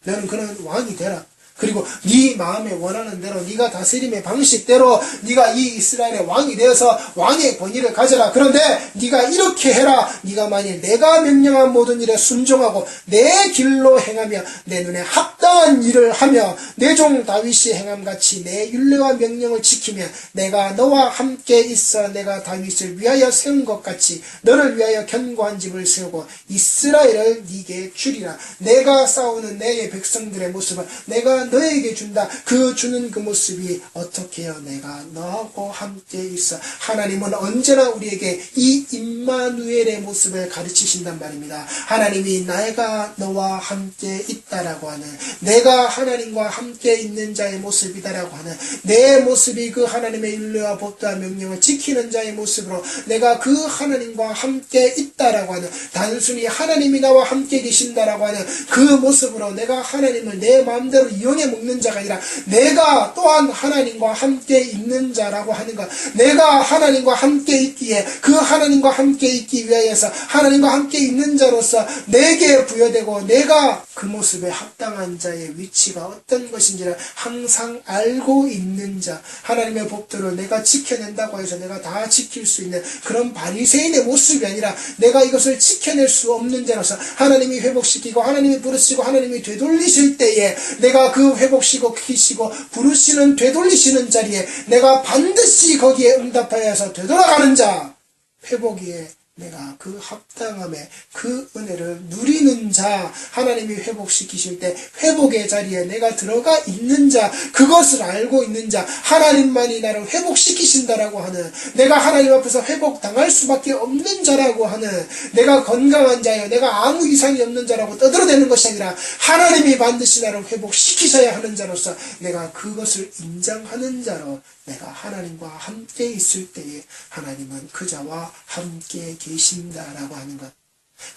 너는 그는 왕이 되라. 그리고 네 마음에 원하는 대로, 네가 다스림의 방식대로 네가 이 이스라엘의 왕이 되어서 왕의 권위를 가져라. 그런데 네가 이렇게 해라. 네가 만일 내가 명령한 모든 일에 순종하고 내 길로 행하며 내 눈에 합당한 일을 하며 내 종 다윗이 행함같이 내 율례와 명령을 지키며 내가 너와 함께 있어 내가 다윗을 위하여 세운 것 같이 너를 위하여 견고한 집을 세우고 이스라엘을 네게 주리라. 내가 싸우는 내 백성들의 모습을 내가 너에게 준다. 그 주는 그 모습이 어떻게 해요? 내가 너하고 함께 있어. 하나님은 언제나 우리에게 이 임마누엘의 모습을 가르치신단 말입니다. 하나님이 내가 너와 함께 있다라고 하는, 내가 하나님과 함께 있는 자의 모습이다라고 하는, 내 모습이 그 하나님의 율례와 법도와 명령을 지키는 자의 모습으로 내가 그 하나님과 함께 있다라고 하는, 단순히 하나님이 나와 함께 계신다라고 하는 그 모습으로 내가 하나님을 내 마음대로 이용해 먹는 자가 아니라 내가 또한 하나님과 함께 있는 자라고 하는 것, 내가 하나님과 함께 있기에 그 하나님과 함께 있기 위하여서 하나님과 함께 있는 자로서 내게 부여되고 내가 그 모습에 합당한 자의 위치가 어떤 것인지를 항상 알고 있는 자, 하나님의 법도를 내가 지켜낸다고 해서 내가 다 지킬 수 있는 그런 바리새인의 모습이 아니라 내가 이것을 지켜낼 수 없는 자로서 하나님이 회복시키고 하나님이 부르시고 하나님이 되돌리실 때에 내가 그 회복시키시고 부르시는 되돌리시는 자리에 내가 반드시 거기에 응답하여서 되돌아가는 자, 회복에 내가 그 합당함에 그 은혜를 누리는 자, 하나님이 회복시키실 때 회복의 자리에 내가 들어가 있는 자, 그것을 알고 있는 자, 하나님만이 나를 회복시키신다라고 하는, 내가 하나님 앞에서 회복당할 수밖에 없는 자라고 하는, 내가 건강한 자요, 내가 아무 이상이 없는 자라고 떠들어대는 것이 아니라 하나님이 반드시 나를 회복시키셔야 하는 자로서 내가 그것을 인정하는 자로 내가 하나님과 함께 있을 때에 하나님은 그 자와 함께 계신다라고 하는 것.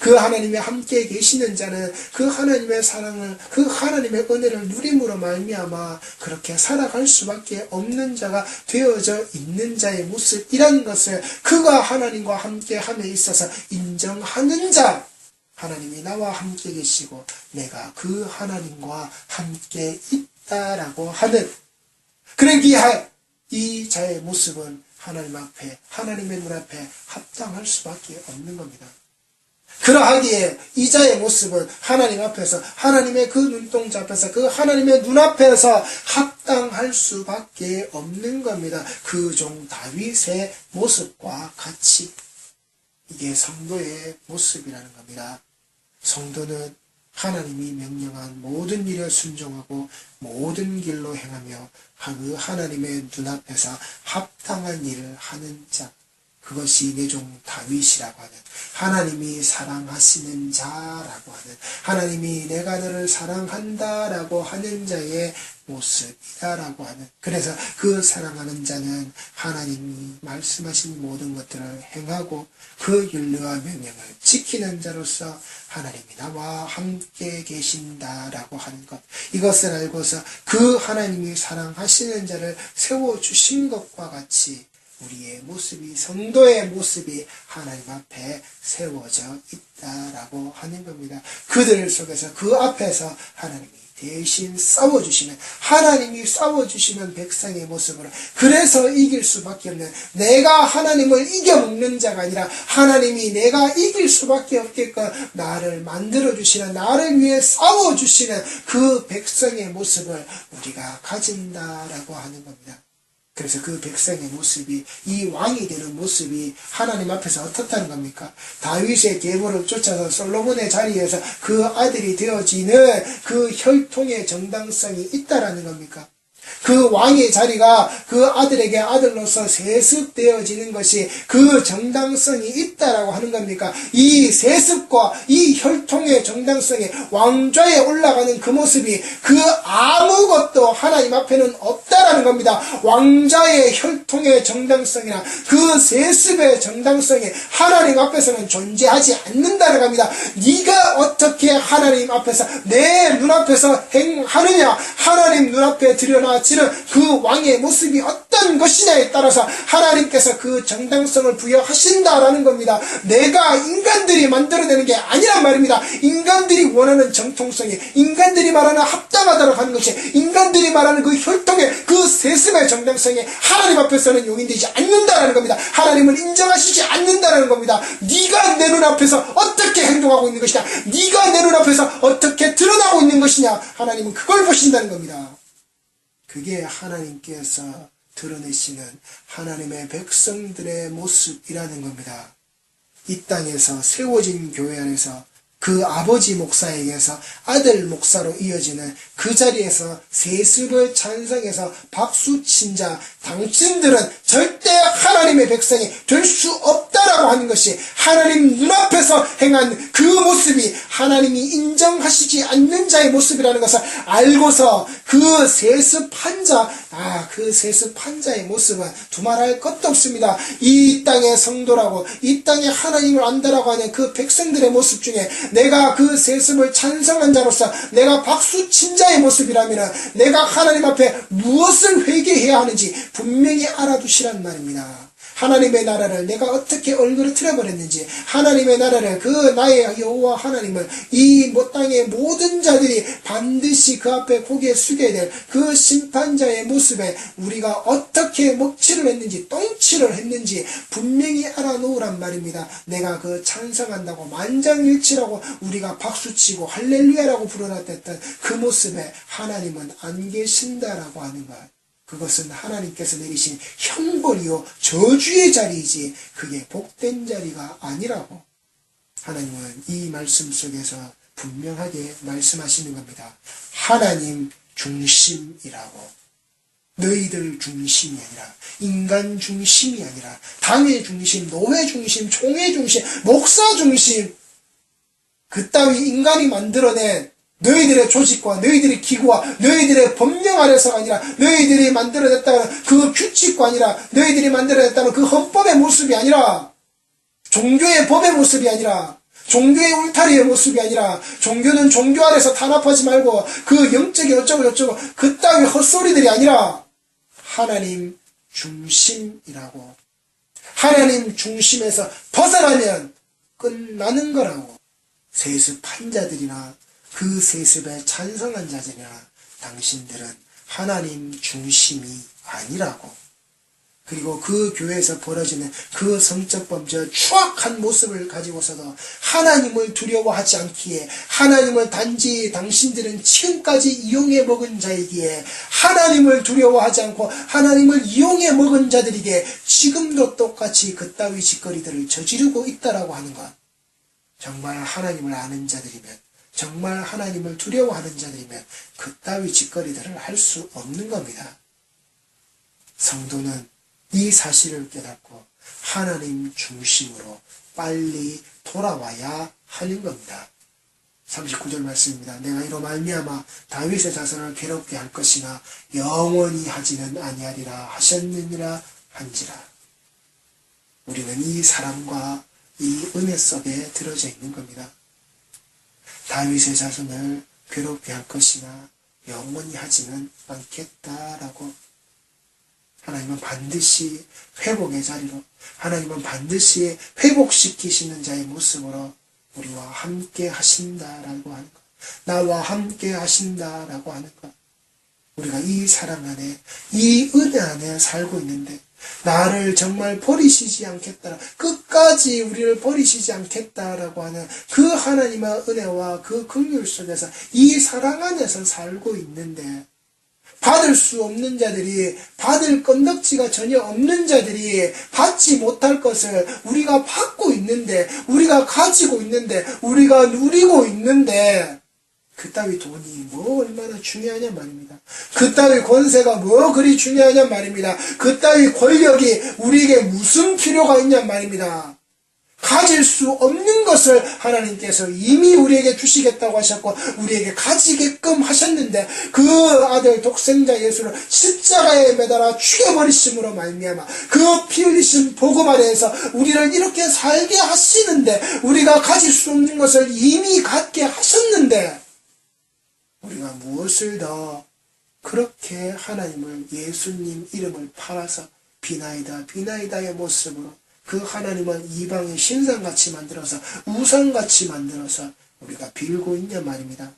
그 하나님의 함께 계시는 자는 그 하나님의 사랑을, 그 하나님의 은혜를 누림으로 말미암아 그렇게 살아갈 수밖에 없는 자가 되어져 있는 자의 모습이라는 것을 그가 하나님과 함께함에 있어서 인정하는 자, 하나님이 나와 함께 계시고 내가 그 하나님과 함께 있다라고 하는, 그러기에 이 자의 모습은 하나님 앞에, 하나님의 눈앞에 합당할 수밖에 없는 겁니다. 그러하기에 이 자의 모습은 하나님 앞에서, 하나님의 그 눈동자 앞에서, 그 하나님의 눈앞에서 합당할 수밖에 없는 겁니다. 그 종 다윗의 모습과 같이. 이게 성도의 모습이라는 겁니다. 성도는 하나님이 명령한 모든 일에 순종하고 모든 길로 행하며 그 하나님의 눈앞에서 합당한 일을 하는 자, 그것이 내 종 다윗이라고 하는, 하나님이 사랑하시는 자라고 하는, 하나님이 내가 너를 사랑한다라고 하는 자의 모습이다라고 하는, 그래서 그 사랑하는 자는 하나님이 말씀하신 모든 것들을 행하고 그 윤례와 명령을 지키는 자로서 하나님이 나와 함께 계신다라고 하는 것, 이것을 알고서 그 하나님이 사랑하시는 자를 세워주신 것과 같이 우리의 모습이, 성도의 모습이 하나님 앞에 세워져 있다라고 하는 겁니다. 그들 속에서, 그 앞에서 하나님이 대신 싸워주시는, 하나님이 싸워주시는 백성의 모습으로, 그래서 이길 수밖에 없는, 내가 하나님을 이겨먹는 자가 아니라 하나님이 내가 이길 수밖에 없게끔 나를 만들어주시는, 나를 위해 싸워주시는 그 백성의 모습을 우리가 가진다라고 하는 겁니다. 그래서 그 백성의 모습이, 이 왕이 되는 모습이 하나님 앞에서 어떻다는 겁니까? 다윗의 계보를 쫓아서 솔로몬의 자리에서 그 아들이 되어지는 그 혈통의 정당성이 있다라는 겁니까? 그 왕의 자리가 그 아들에게 아들로서 세습되어지는 것이 그 정당성이 있다라고 하는 겁니까? 이 세습과 이 혈통의 정당성이 왕좌에 올라가는 그 모습이 그 아무것도 하나님 앞에는 없다라는 겁니다. 왕좌의 혈통의 정당성이나 그 세습의 정당성이 하나님 앞에서는 존재하지 않는다는 겁니다. 네가 어떻게 하나님 앞에서, 내 눈앞에서 행하느냐, 하나님 눈앞에 드러나지는 그 왕의 모습이 어떤 것이냐에 따라서 하나님께서 그 정당성을 부여하신다라는 겁니다. 내가 인간들이 만들어내는 게 아니란 말입니다. 인간들이 원하는 정통성이, 인간들이 말하는 합당하다고 하는 것이, 인간들이 말하는 그 혈통의 그 세습의 정당성이 하나님 앞에서는 용인되지 않는다라는 겁니다. 하나님을 인정하시지 않는다라는 겁니다. 네가 내 눈앞에서 어떻게 행동하고 있는 것이냐, 네가 내 눈앞에서 어떻게 드러나고 있는 것이냐, 하나님은 그걸 보신다는 겁니다. 그게 하나님께서 드러내시는 하나님의 백성들의 모습이라는 겁니다. 이 땅에서 세워진 교회 안에서 그 아버지 목사에게서 아들 목사로 이어지는 그 자리에서 세습을 찬성해서 박수친 자, 당신들은 절대 하나님의 백성이 될 수 없다라고 하는 것이 하나님 눈앞에서 행한 그 모습이 하나님이 인정하시지 않는 자의 모습이라는 것을 알고서 그 세습한 자, 그 세습한 자의 모습은 두말할 것도 없습니다. 이 땅의 성도라고, 이 땅에 하나님을 안다라고 하는 그 백성들의 모습 중에 내가 그 세습을 찬성한 자로서 내가 박수친 자의 모습이라면 내가 하나님 앞에 무엇을 회개해야 하는지 분명히 알아두시란 말입니다. 하나님의 나라를 내가 어떻게 얼굴을 틀어버렸는지, 하나님의 나라를, 그 나의 여호와 하나님을 이 땅의 모든 자들이 반드시 그 앞에 고개 숙여야 될 그 심판자의 모습에 우리가 어떻게 먹칠을 했는지, 똥칠을 했는지 분명히 알아놓으란 말입니다. 내가 그 찬성한다고 만장일치라고 우리가 박수치고 할렐루야라고 부르짖었던 그 모습에 하나님은 안 계신다라고 하는 것, 그것은 하나님께서 내리신 형벌이요 저주의 자리이지 그게 복된 자리가 아니라고 하나님은 이 말씀 속에서 분명하게 말씀하시는 겁니다. 하나님 중심이라고. 너희들 중심이 아니라, 인간 중심이 아니라, 당의 중심, 노회 중심, 총회 중심, 목사 중심, 그따위 인간이 만들어낸 너희들의 조직과 너희들의 기구와 너희들의 법령 아래서가 아니라, 너희들이 만들어냈다는 그 규칙과 아니라, 너희들이 만들어냈다는 그 헌법의 모습이 아니라, 종교의 법의 모습이 아니라, 종교의 울타리의 모습이 아니라, 종교는 종교 아래서 탄압하지 말고 그 영적이 어쩌고 저쩌고 그따위 헛소리들이 아니라 하나님 중심이라고. 하나님 중심에서 벗어나면 끝나는 거라고. 세습한 자들이나 그 세습에 찬성한 자들이나 당신들은 하나님 중심이 아니라고. 그리고 그 교회에서 벌어지는 그 성적 범죄의 추악한 모습을 가지고서도 하나님을 두려워하지 않기에, 하나님을 단지 당신들은 지금까지 이용해 먹은 자이기에, 하나님을 두려워하지 않고 하나님을 이용해 먹은 자들이기에 지금도 똑같이 그따위 짓거리들을 저지르고 있다라고 하는 것. 정말 하나님을 아는 자들이면, 정말 하나님을 두려워하는 자들이면 그따위 짓거리들을 할 수 없는 겁니다. 성도는 이 사실을 깨닫고 하나님 중심으로 빨리 돌아와야 하는 겁니다. 39절 말씀입니다. 내가 이로 말미암아 다윗의 자손을 괴롭게 할 것이나 영원히 하지는 아니하리라 하셨느니라 한지라. 우리는 이 사랑과 이 은혜 속에 들어져 있는 겁니다. 다윗의 자손을 괴롭게 할 것이나 영원히 하지는 않겠다라고 하나님은 반드시 회복의 자리로, 하나님은 반드시 회복시키시는 자의 모습으로 우리와 함께 하신다라고 하는 것, 나와 함께 하신다라고 하는 것, 우리가 이 사랑 안에, 이 은혜 안에 살고 있는데 나를 정말 버리시지 않겠다, 끝까지 우리를 버리시지 않겠다라고 하는 그 하나님의 은혜와 그 긍휼 속에서 이 사랑 안에서 살고 있는데, 받을 수 없는 자들이, 받을 건덕지가 전혀 없는 자들이 받지 못할 것을 우리가 받고 있는데, 우리가 가지고 있는데, 우리가 누리고 있는데, 그따위 돈이 뭐 얼마나 중요하냐 말입니다. 그따위 권세가 뭐 그리 중요하냐 말입니다. 그따위 권력이 우리에게 무슨 필요가 있냐 말입니다. 가질 수 없는 것을 하나님께서 이미 우리에게 주시겠다고 하셨고 우리에게 가지게끔 하셨는데, 그 아들 독생자 예수를 십자가에 매달아 죽여버리심으로 말미암아 그 피 흘리신 복음 아래에서 우리를 이렇게 살게 하시는데, 우리가 가질 수 없는 것을 이미 갖게 하셨는데 우리가 무엇을 더 그렇게 하나님을, 예수님 이름을 팔아서 비나이다 비나이다의 모습으로 그 하나님을 이방의 신상같이 만들어서, 우상같이 만들어서 우리가 빌고 있냐 말입니다.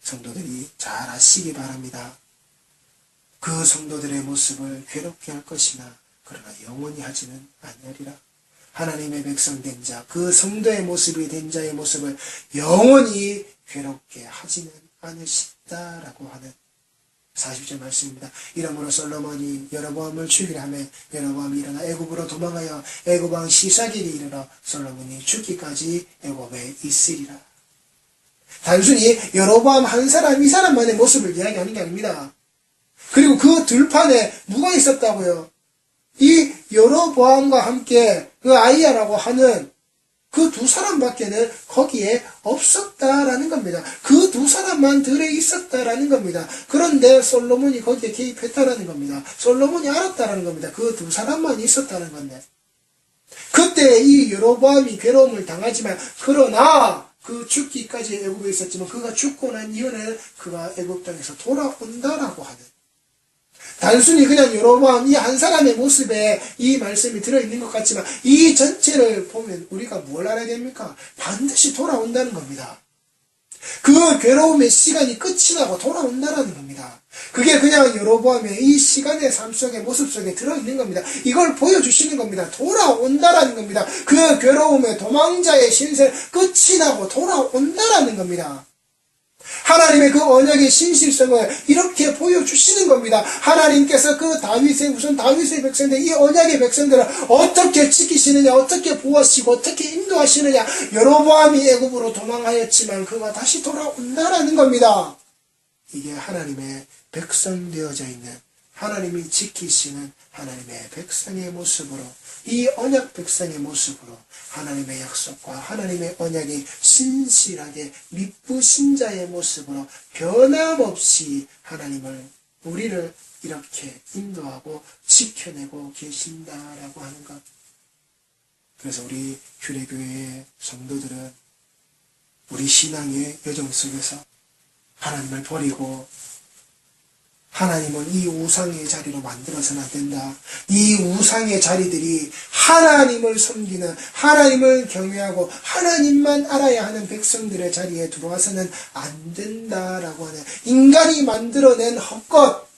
성도들이 잘 아시기 바랍니다. 그 성도들의 모습을 괴롭게 할 것이나 그러나 영원히 하지는 아니하리라. 하나님의 백성 된 자, 그 성도의 모습이 된 자의 모습을 영원히 괴롭게 하지는 않으시다라고 하는 40절 말씀입니다. 이러므로 솔로몬이 여로보암을 죽이려 하며 여로보암이 일어나 애굽으로 도망하여 애굽 왕 시사기에 이르러 솔로몬이 죽기까지 애굽에 있으리라. 단순히 여로보암 한 사람, 이 사람만의 모습을 이야기하는 게 아닙니다. 그리고 그 들판에 누가 있었다고요? 이 여로보암과 함께 그 아이야라고 하는 그 두 사람밖에는 거기에 없었다라는 겁니다. 그 두 사람만 들에 있었다라는 겁니다. 그런데 솔로몬이 거기에 개입했다라는 겁니다. 솔로몬이 알았다라는 겁니다. 그 두 사람만 있었다는 건데, 그때 이 여로보암이 괴로움을 당하지만, 그러나 그 죽기까지 애굽에 있었지만 그가 죽고 난 이후에는 그가 애굽 땅에서 돌아온다라고 하는, 단순히 그냥 여로보암 이 한 사람의 모습에 이 말씀이 들어있는 것 같지만 이 전체를 보면 우리가 뭘 알아야 됩니까? 반드시 돌아온다는 겁니다. 그 괴로움의 시간이 끝이 나고 돌아온다는 겁니다. 그게 그냥 여로보암의 이 시간의 삶 속에, 모습 속에 들어있는 겁니다. 이걸 보여주시는 겁니다. 돌아온다라는 겁니다. 그 괴로움의 도망자의 신세 끝이 나고 돌아온다라는 겁니다. 하나님의 그 언약의 신실성을 이렇게 보여주시는 겁니다. 하나님께서 그 다윗의 백성들, 이 언약의 백성들을 어떻게 지키시느냐, 어떻게 보호하시고 어떻게 인도하시느냐. 여로보암이 애굽으로 도망하였지만 그가 다시 돌아온다라는 겁니다. 이게 하나님의 백성 되어져 있는, 하나님이 지키시는 하나님의 백성의 모습으로, 이 언약 백성의 모습으로 하나님의 약속과 하나님의 언약이 신실하게 믿으신 자의 모습으로 변함없이 하나님을, 우리를 이렇게 인도하고 지켜내고 계신다라고 하는 것. 그래서 우리 규례교회의 성도들은 우리 신앙의 여정 속에서 하나님을 버리고 하나님을 이 우상의 자리로 만들어서는 안 된다. 이 우상의 자리들이 하나님을 섬기는, 하나님을 경외하고 하나님만 알아야 하는 백성들의 자리에 들어와서는 안 된다라고 하는, 인간이 만들어낸 헛것,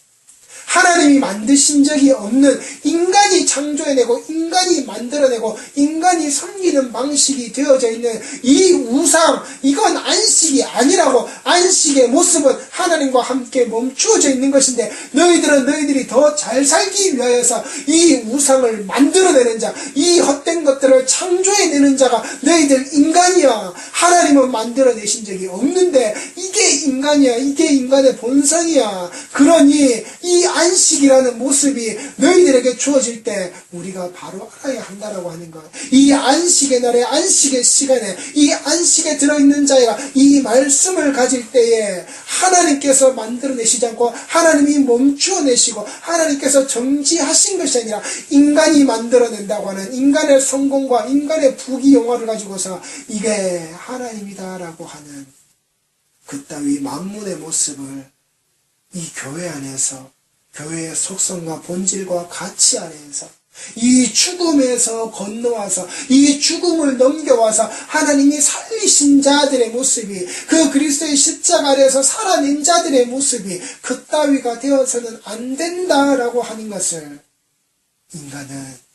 하나님이 만드신 적이 없는 인간이 창조해내고 인간이 만들어내고 인간이 섬기는 방식이 되어져 있는 이 우상, 이건 안식이 아니라고. 안식의 모습은 하나님과 함께 멈추어져 있는 것인데, 너희들은 너희들이 더 잘 살기 위하여서 이 우상을 만들어내는 자, 이 헛된 것들을 창조해내는 자가 너희들 인간이야. 하나님은 만들어내신 적이 없는데 이게 인간이야. 이게 인간의 본성이야. 그러니 이 안식이라는 모습이 너희들에게 주어질 때 우리가 바로 알아야 한다라고 하는 것. 이 안식의 날에, 안식의 시간에, 이 안식에 들어있는 자가 이 말씀을 가질 때에 하나님께서 만들어내시지 않고 하나님이 멈추어내시고 하나님께서 정지하신 것이 아니라 인간이 만들어낸다고 하는 인간의 성공과 인간의 부귀영화를 가지고서 이게 하나님이다라고 하는 그따위 만문의 모습을 이 교회 안에서, 교회의 속성과 본질과 가치 안에서, 이 죽음에서 건너와서 이 죽음을 넘겨와서 하나님이 살리신 자들의 모습이, 그 그리스도의 십자가 아래에서 살아낸 자들의 모습이 그따위가 되어서는 안 된다라고 하는 것을, 인간은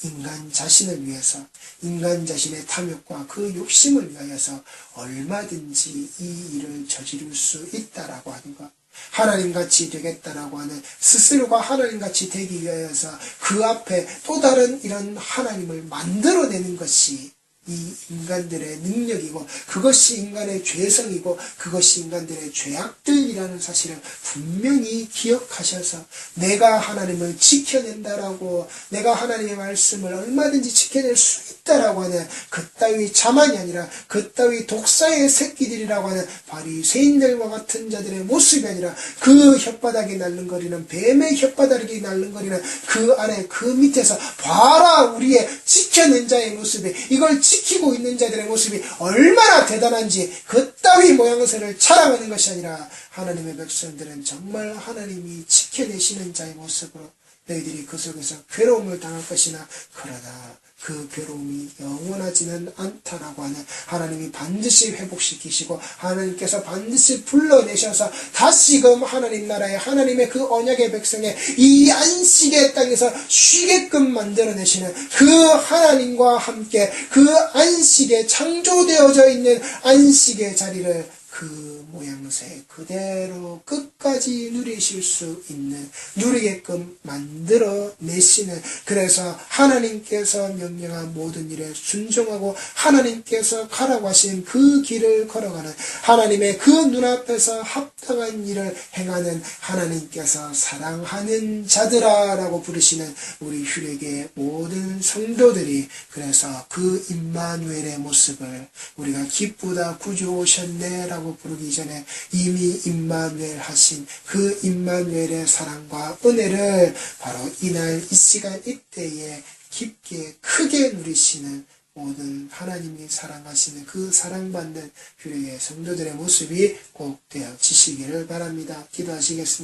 인간 자신을 위해서, 인간 자신의 탐욕과 그 욕심을 위하여서 얼마든지 이 일을 저지를 수 있다라고 하는 것. 하나님같이 되겠다라고 하는, 스스로가 하나님같이 되기 위하여서 그 앞에 또 다른 이런 하나님을 만들어내는 것이 이 인간들의 능력이고, 그것이 인간의 죄성이고, 그것이 인간들의 죄악들이라는 사실을 분명히 기억하셔서 내가 하나님을 지켜낸다라고, 내가 하나님의 말씀을 얼마든지 지켜낼 수 있다라고 하는 그따위 자만이 아니라 그따위 독사의 새끼들이라고 하는 바리새인들과 같은 자들의 모습이 아니라 그 혓바닥이 날름거리는 뱀의 혓바닥이 날름거리는 그 안에 그 밑에서 봐라 우리의 지켜낸 자의 모습이, 이걸 지키고 있는 자들의 모습이 얼마나 대단한지 그따위 모양새를 자랑하는 것이 아니라, 하나님의 백성들은 정말 하나님이 지켜내시는 자의 모습으로 너희들이 그 속에서 괴로움을 당할 것이나 그러나 그 괴로움이 영원하지는 않다라고 하는, 하나님이 반드시 회복시키시고 하나님께서 반드시 불러내셔서 다시금 하나님 나라의, 하나님의 그 언약의 백성의 이 안식의 땅에서 쉬게끔 만들어내시는 그 하나님과 함께 그 안식에 창조되어져 있는 안식의 자리를 그 모양새 그대로 끝까지 누리실 수 있는, 누리게끔 만들어내시는, 그래서 하나님께서 명령한 모든 일에 순종하고 하나님께서 가라고 하신 그 길을 걸어가는, 하나님의 그 눈앞에서 합당한 일을 행하는, 하나님께서 사랑하는 자들아 라고 부르시는 우리 휴례교의 모든 성도들이, 그래서 그 임마누엘의 모습을 우리가 기쁘다 구주 오셨네 라고 부르기 전에 이미 임마누엘 하신 그 임마누엘의 사랑과 은혜를 바로 이날 이 시간 이때에 깊게 크게 누리시는 모든 하나님이 사랑하시는 그 사랑받는 휴례의 성도들의 모습이 꼭 되어지시기를 바랍니다. 기도하시겠습니다.